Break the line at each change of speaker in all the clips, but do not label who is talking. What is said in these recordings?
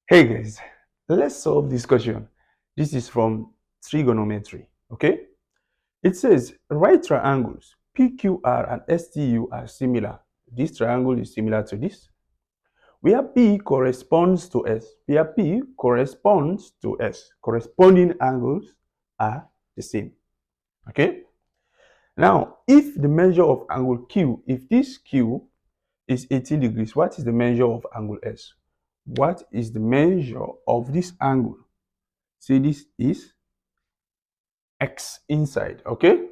Hey guys, let's solve this question. This is from trigonometry, okay? It says right triangles PQR and STU are similar. This triangle is similar to this. Where P corresponds to S. Where P corresponds to S. Corresponding angles are the same, okay? Now, if the measure of angle Q, if this Q is 18 degrees, what is the measure of angle S? What is the measure of this angle? See, this is X inside, okay?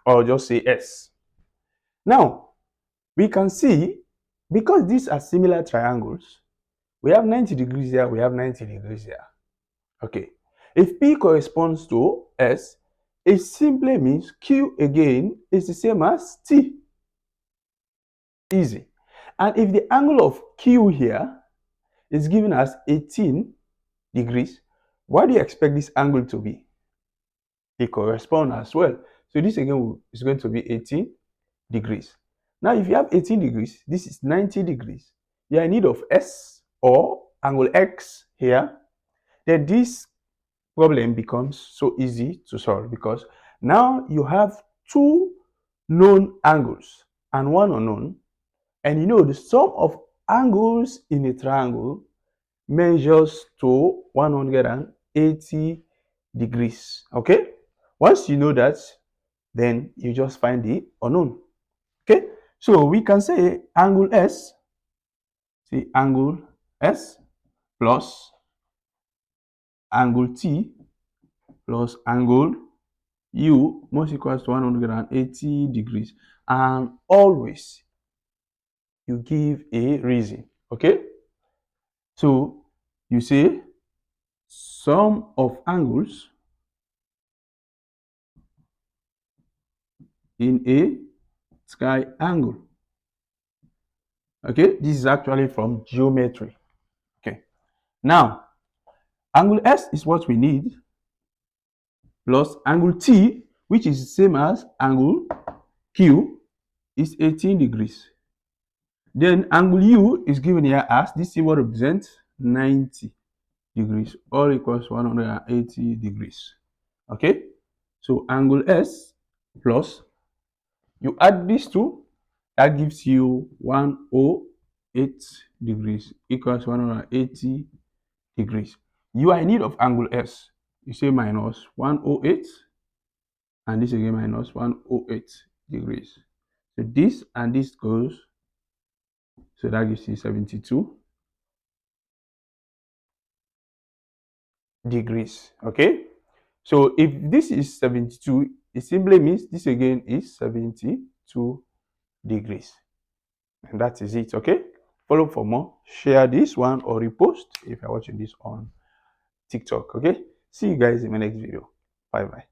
Or just say S. Now, we can see, because these are similar triangles, we have 90 degrees here, we have 90 degrees here. Okay. If P corresponds to S, it simply means Q again is the same as T. Easy. And if the angle of Q here is given as 18 degrees, what do you expect this angle to be? They correspond as well. So this again is going to be 18 degrees. Now, if you have 18 degrees, this is 90 degrees. You are in need of S or angle X here. Then this problem becomes so easy to solve because now you have two known angles and one unknown. And you know the sum of angles in a triangle measures to 180 degrees. Okay? Once you know that, then you just find the unknown. Okay? So we can say angle S, see angle S plus angle T plus angle U must equals to 180 degrees. And always you give a reason. Okay? So you say sum of angles in a sky angle. Okay, this is actually from geometry. Okay, now angle S is what we need plus angle T, which is the same as angle Q, is 18 degrees. Then angle U is given here as this symbol represents 90 degrees, all equals 180 degrees. Okay, so angle S plus, you add these two, that gives you 108 degrees equals 180 degrees. You are in need of angle S. You say minus 108 and this again minus 108 degrees. So this and this goes, so that gives you 72 degrees. Okay, so if this is 72, it simply means this again is 72 degrees. And that is it. Okay, follow for more, share this one or repost if you're watching this on TikTok. Okay, see you guys in my next video. Bye bye.